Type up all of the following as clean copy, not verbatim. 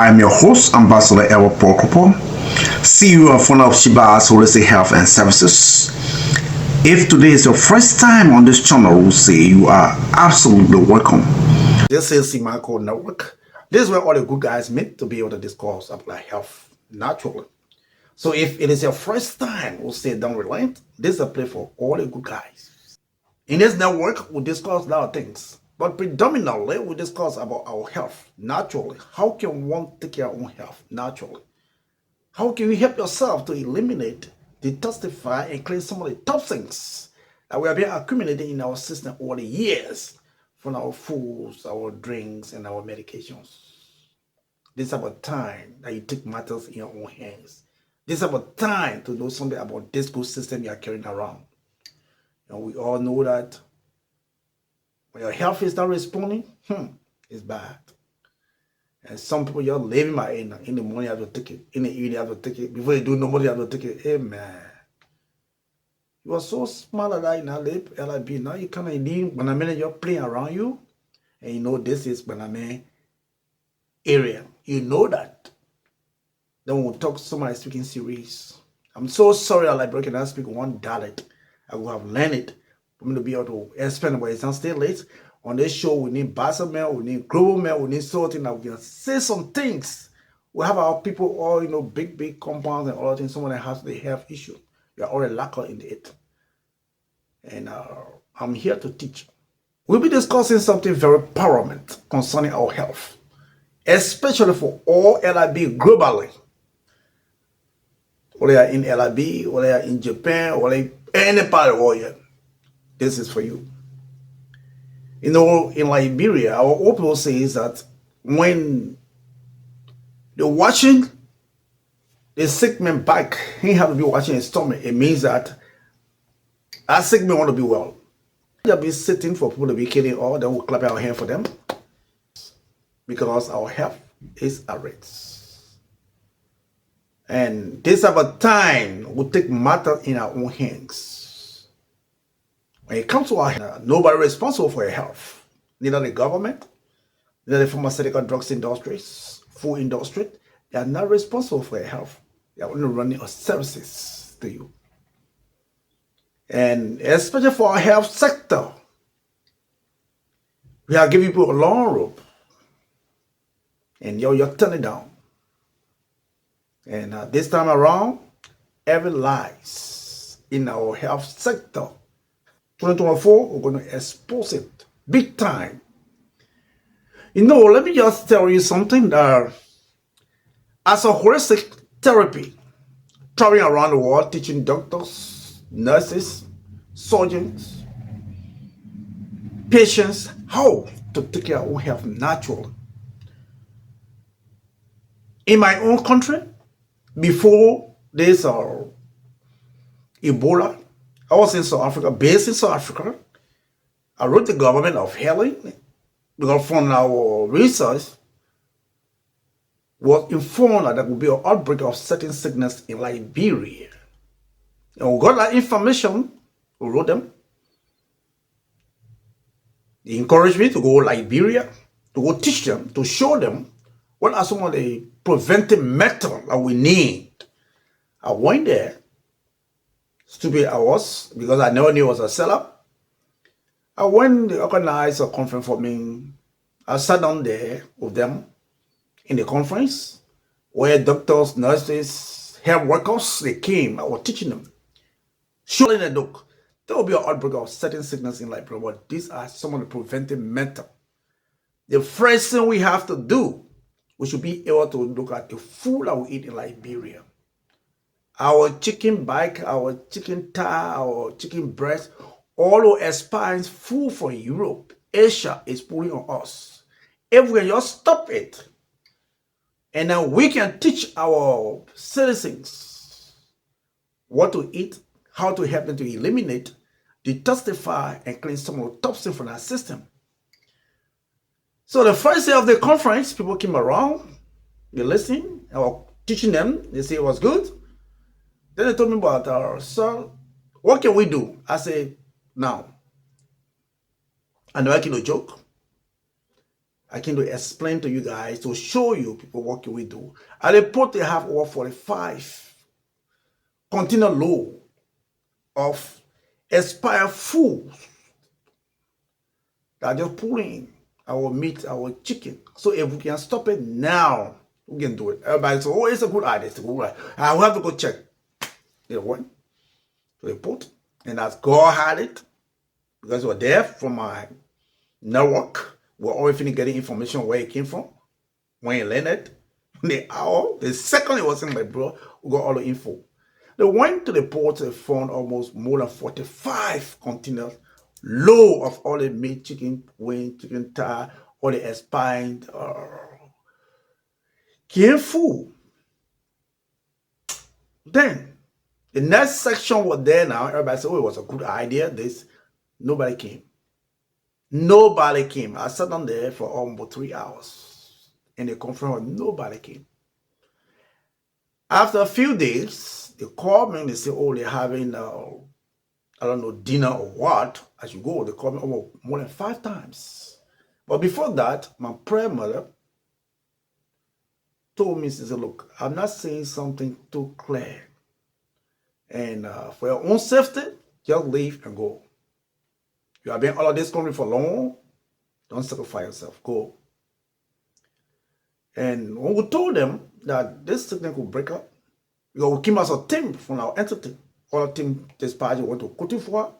I'm your host, Ambassador Ewa Prokopo, CEO and founder of Shiba's Holistic Health and Services. If today is your first time on this channel, we'll say you are absolutely welcome. This is Simako Network. This is where all the good guys meet to be able to discuss about health naturally. So if it is your first time, we'll say don't relent. This is a place for all the good guys. In this network, we discuss a lot of things. But predominantly, we discuss about our health naturally. How can one take care of own health naturally? How can you help yourself to eliminate, detoxify, and clean some of the toxins that we have been accumulating in our system over the years from our foods, our drinks, and our medications? This is about time that you take matters in your own hands. This is about time to know something about this good system you are carrying around. And we all know that when your health is not responding, it's bad. And some people just living by in the morning you have to take it, in the evening you have to take it, before you do nobody have to take it. Hey man. You are so smart at that in LIB. Now you kind of need when I mean you're playing around you, and you know this is when I mean area. You know that. Then we'll talk somebody speaking serious. I'm so sorry that like breaking I speak one dialect. I will have learned it. For me to be able to explain why it's not still late. On this show, we need Basel mail, we need global mail, we need something that we can say some things. We have our people all, big compounds and all things. Someone that has the health issue. You are already lacquer in it. And I'm here to teach. We'll be discussing something very paramount concerning our health, especially for all LIB globally. Whether you're in LIB, whether you're in Japan, whether you're any part of the world, this is for you. In Liberia, our old people says that when they're watching the sick man back, he have to be watching his stomach. It means that sick man want to be well. They'll be sitting for people to be killing all, then we'll clap our hand for them. Because our health is at risk. And this about time we take matters in our own hands. When it comes to our health, nobody responsible for your health. Neither the government, neither the pharmaceutical drugs industries, food industry. They are not responsible for your health. They are only running services to you. And especially for our health sector, we are giving people a long rope. And you're turning down. And this time around, every lies in our health sector. 2024, we're going to expose it big time. Let me just tell you something that as a holistic therapy, traveling around the world, teaching doctors, nurses, surgeons, patients, how to take care of our own health naturally. In my own country, before this Ebola, I was in South Africa, based in South Africa. I wrote the government of healing because from our research was informed that there would be an outbreak of certain sickness in Liberia. And we got that information, we wrote them. They encouraged me to go to Liberia, to go teach them, to show them what are some of the preventive methods that we need. I went there. Stupid I was, because I never knew it was a seller. I went to organize a conference for me. I sat down there with them in the conference where doctors, nurses, health workers, they came. I was teaching them. Showing them, look, there will be an outbreak of certain sickness in Liberia, but these are some of the preventive methods. The first thing we have to do, we should be able to look at the food that we eat in Liberia. Our chicken back, our chicken thigh, our chicken breast, all of aspires food for Europe, Asia is pulling on us. If we can just stop it, and then we can teach our citizens what to eat, how to help them to eliminate, detoxify, and clean some of the toxins from our system. So the first day of the conference, people came around, they listened, I was teaching them, they say it was good. Then they told me about, sir, what can we do? I said, now, I'm not making a joke. I came to explain to you guys, to show you people what can we do. At the port, they have over 45 container load of expired food that just pull in our meat, our chicken. So if we can stop it now, we can do it. Everybody says, oh, it's a good idea. It's a good idea. I will have to go check. They went to the port, and as God had it, because we were there from my network, we're always getting information where it came from, when it landed, the second it was in my bro, we got all the info. They went to the port and found almost more than 45 containers load of all the meat, chicken wing, chicken thigh, all the expired canned food. Then the next section was there now. Everybody said, oh, it was a good idea. Nobody came. Nobody came. I sat down there for almost 3 hours in the conference. Nobody came. After a few days, they called me and they said, oh, they're having, I don't know, dinner or what. As you go, they called me almost more than 5 times. But before that, my prayer mother told me, she said, look, I'm not saying something too clear. And for your own safety, just leave and go. You have been all of this country for long. Don't sacrifice yourself. Go. And when we told them that this sickness could break up, because we came as a team from our entity. All the team this party went to Cote d'Ivoire.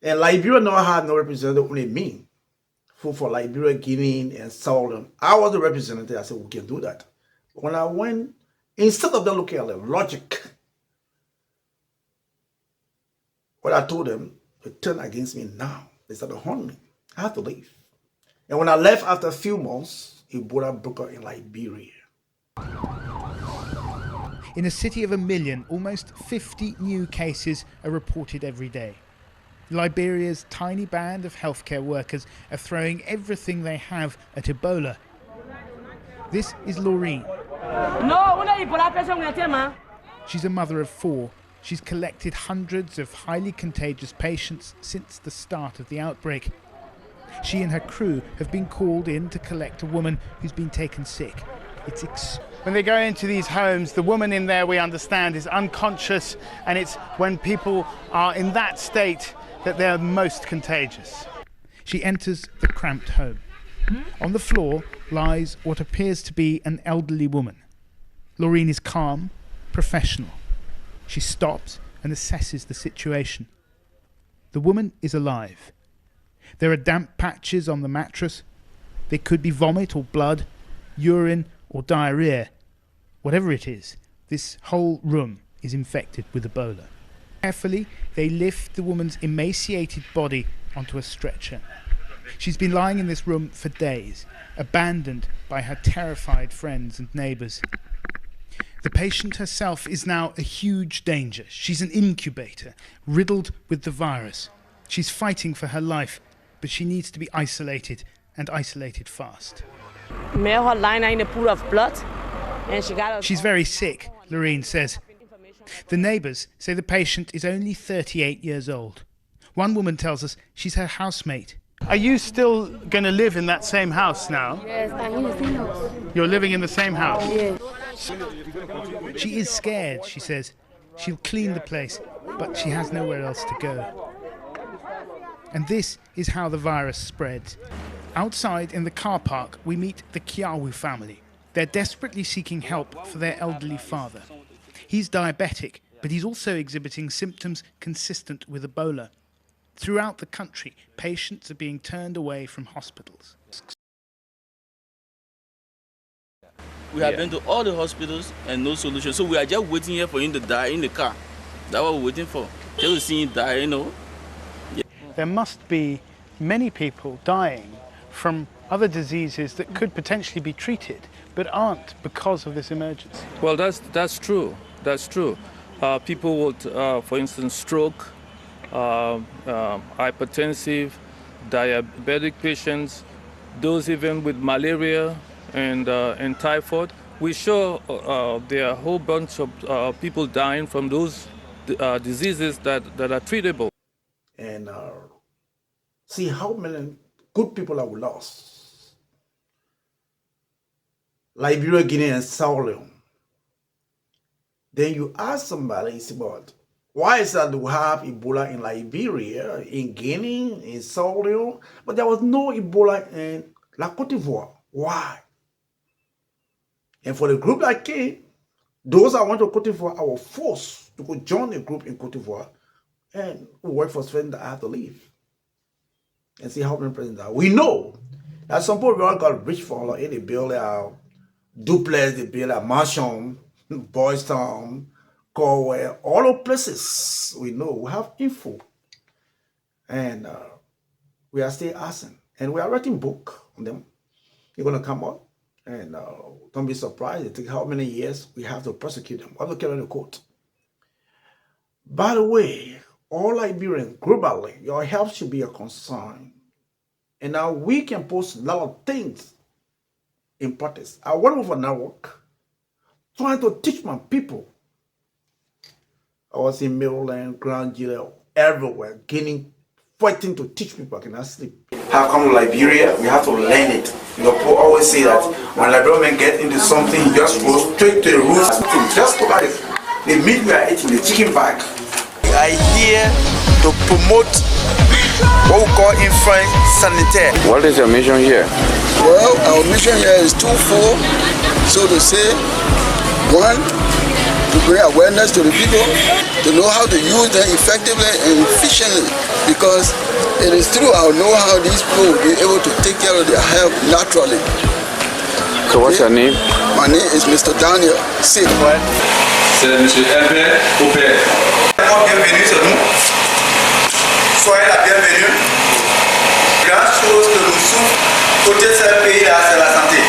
And Liberia now had no representative, only me. For Liberia, Guinea, and Southern. I was the representative. I said, we can do that. But when I went, instead of them looking at the logic, what I told them, they turned against me now. They started to hunt me. I have to leave. And when I left after a few months, Ebola broke out in Liberia. In a city of 1 million, almost 50 new cases are reported every day. Liberia's tiny band of healthcare workers are throwing everything they have at Ebola. This is Laureen. She's a mother of 4. She's collected hundreds of highly contagious patients since the start of the outbreak. She and her crew have been called in to collect a woman who's been taken sick. When they go into these homes, the woman in there, we understand, is unconscious, and it's when people are in that state that they're most contagious. She enters the cramped home. On the floor lies what appears to be an elderly woman. Laureen is calm, professional. She stops and assesses the situation. The woman is alive. There are damp patches on the mattress. They could be vomit or blood, urine or diarrhea. Whatever it is, this whole room is infected with Ebola. Carefully, they lift the woman's emaciated body onto a stretcher. She's been lying in this room for days, abandoned by her terrified friends and neighbours. The patient herself is now a huge danger. She's an incubator, riddled with the virus. She's fighting for her life, but she needs to be isolated, and isolated fast. In a pool of blood, and She's very sick, Laureen says. The neighbours say the patient is only 38 years old. One woman tells us she's her housemate. Are you still going to live in that same house now? Yes, I'm in the same house. You're living in the same house? Yes. She is scared, she says. She'll clean the place, but she has nowhere else to go. And this is how the virus spreads. Outside in the car park, we meet the Kiawu family. They're desperately seeking help for their elderly father. He's diabetic, but he's also exhibiting symptoms consistent with Ebola. Throughout the country, patients are being turned away from hospitals. We have been to all the hospitals and no solution. So we are just waiting here for him to die in the car. That's what we're waiting for. Just to see him die, you know. Yeah. There must be many people dying from other diseases that could potentially be treated, but aren't because of this emergency. Well, that's true. That's true. People with, for instance, stroke, hypertensive, diabetic patients, those even with malaria and typhoid. We show there are a whole bunch of people dying from those diseases that are treatable. And see how many good people are we lost. Liberia, Guinea, and Sierra Leone. Then you ask somebody, about why is that we have Ebola in Liberia, in Guinea, in Sierra Leone, but there was no Ebola in La Cote d'Ivoire. Why? And for the group that came, those that went to Cote d'Ivoire, I was forced to go join a group in Cote d'Ivoire and work for friends that I have to leave and see how many presidents are. We know that some people all got rich for like they build a duplex, they build a mansion, Boys Town, Galway, all those places. We know, we have info. And we are still asking. And we are writing book on them. They're going to come out. And don't be surprised. It takes how many years we have to prosecute them. We have to carry the court. By the way, all Liberians globally, your health should be a concern. And now we can post a lot of things in practice. I work with a network trying to teach my people. I was in Maryland, Grand Julia, everywhere, fighting to teach people I cannot sleep. How come Liberia? We have to learn it. The people always say that when Liberian get into something, you just go straight to the roots. Just look at it. The meat we are eating, the chicken back. I here to promote what we call in French sanitaire. What is your mission here? Well, our mission here is twofold. So to say, one, to bring awareness to the people, to know how to use them effectively and efficiently, because it is through our know-how these people will be able to take care of their health naturally. So what's your name? My name is Mr. Daniel C. C'est M. Herbert Aubert. Bienvenue sur nous. Soyez la bienvenue. Grande chose que nous souffrons côté de ce pays-là, c'est la santé.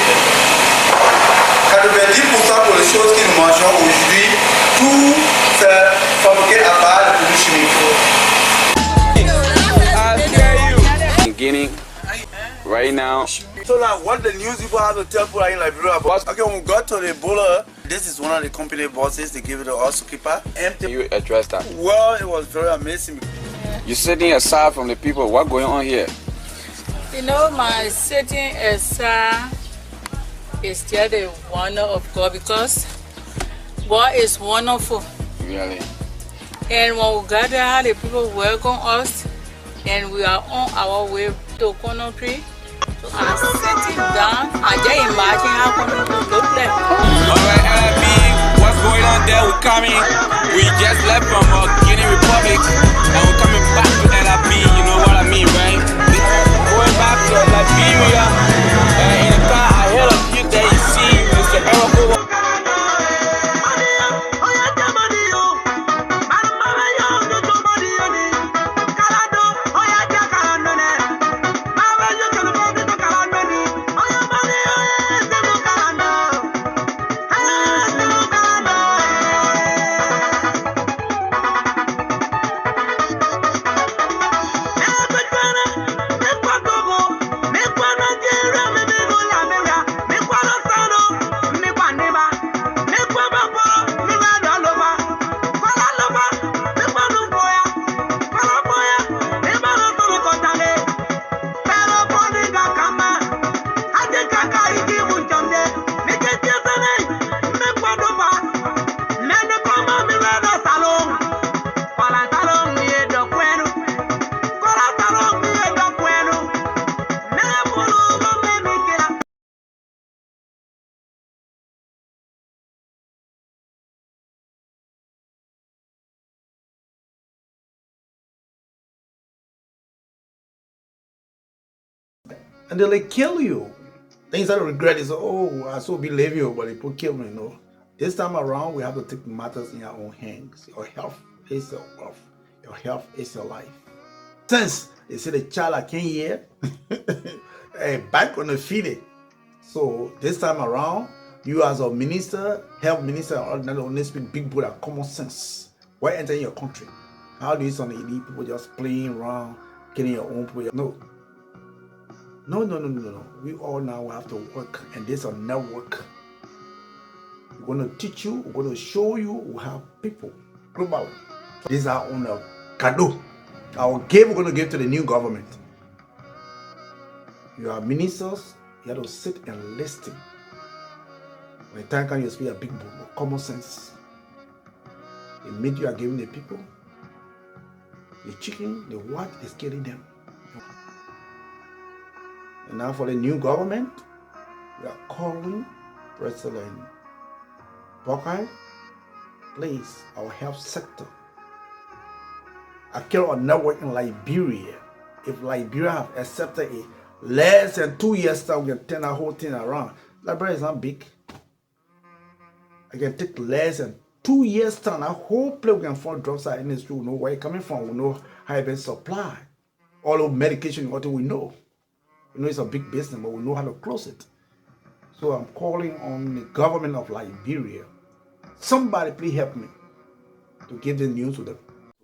90% pour les choses que nous mangeons aujourd'hui, tout c'est fabriqué à base de produits chimiques. In Guinea, right now. So now, what the news people have to tell people in Liberia about? Okay, when we got to the Ebola, this is one of the company bosses. They give it to us to keep her empty. You address that. Well, it was very amazing. You're sitting aside from the people. What's going on here? You know, my sitting aside is just the wonder of God, because God is wonderful. Really? And when we gather, how the people welcome us, and we are on our way to Conakry. So I'm sitting down, I just imagine how Conakry look like. Alright, LIB, what's going on there? We're coming. We just left from Guinea Republic, and we're coming back to LIB, you know what I mean, right? Going back to Liberia, and in the car ahead of you there, you see Mr. Eric. And they'll like kill you. Things I regret is, oh, I so believe you, but people kill me, This time around, we have to take matters in our own hands. Your health is your wealth. Your health is your life. Since they say the child I can't hear, back on the feet. So this time around, you as a minister, health minister, not only speak big boy of common sense. Why enter your country? How do you some elite people just playing around, getting your own people? No. We all now have to work, and there's a network. We're going to teach you, we're going to show you, we have people globally. These are on a cadeau. Our gift we're going to give to the new government. You are ministers, you have to sit and listen. When the time comes, you speak a big book of common sense. The meat you are giving the people, the chicken, the what is killing them. And now for the new government, we are calling President Buckeye, please, our health sector. I care on network in Liberia. If Liberia have accepted it, less than 2 years time, we can turn the whole thing around. Liberia is not big. I can take less than 2 years time. That whole place we can find drugs out in the street. We know where it's coming from. We know how it's been supplied. All of medication, what we know. We know it's a big business, but we know how to close it. So I'm calling on the government of Liberia. Somebody please help me to give the news to them.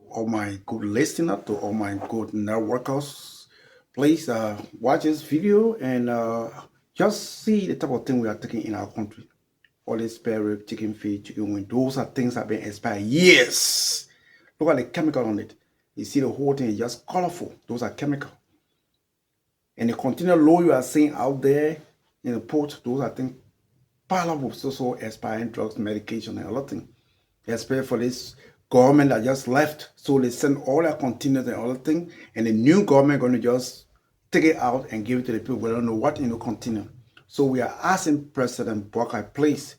All my good listeners, to all my good networkers, please watch this video and just see the type of thing we are taking in our country. All this spare rib, chicken feet, chicken wing, those are things that have been expired years. Look at the chemical on it. You see the whole thing is just colorful. Those are chemical. And the container load you are seeing out there in the port, those are things piled up with so expiring drugs, medication, and a lot of things. Especially for this government that just left. So they send all their containers and other things. And the new government going to just take it out and give it to the people. We don't know what in the container. So we are asking President Buckeye, please,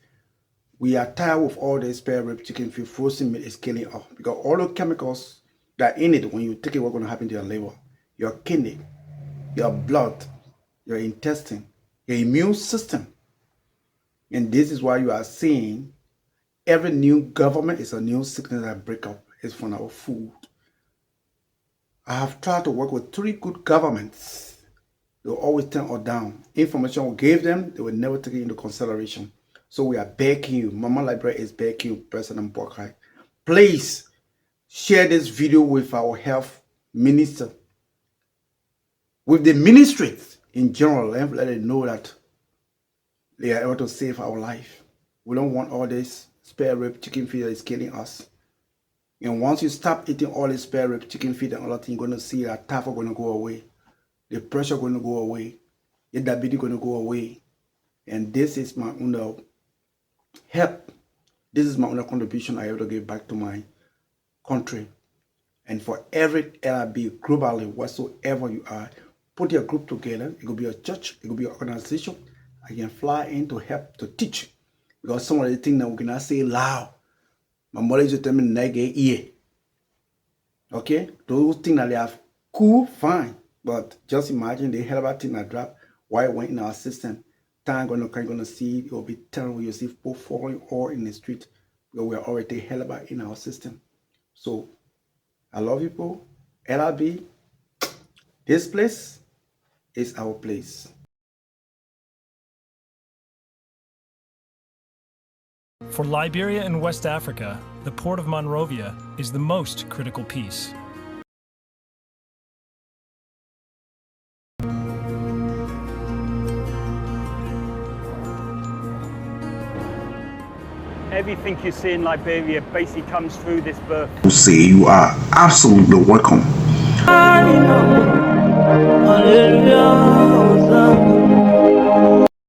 we are tired with all the spare rib, chicken, feet, frozen meat is killing us. Because all the chemicals that are in it, when you take it, what's going to happen to your liver, your kidney, your blood, your intestine, your immune system. And this is why you are seeing every new government is a new sickness that break up. It's from our food. I have tried to work with 3 good governments. They will always turn us down. Information we gave them, they will never take it into consideration. So we are begging you, Mama Liberia is begging you, President Buckeye, please share this video with our health minister, with the ministries in general. Let them know that they are able to save our life. We don't want all this spare rib, chicken feet that is killing us. And once you stop eating all this spare rib, chicken feet and other things, you're going to see that typhoid going to go away. The pressure going to go away. The diabetes going to go away. And this is my own help. This is my own contribution I have to give back to my country. And for every LRB globally, whatsoever you are, put your group together. It could be a church, it could be an organization. I can fly in to help to teach. Because some of the things that we cannot say loud. My mother used to tell me nege ear. Okay? Those things that they have cool, fine. But just imagine the hell of a thing that drop while it went in our system. Time gonna see it will be terrible. You see people falling all in the street. Because we are already hell about in our system. So I love you people. LRB, this place is our place. For Liberia and West Africa, the port of Monrovia is the most critical piece. Everything you see in Liberia basically comes through this birth. To say you are absolutely welcome.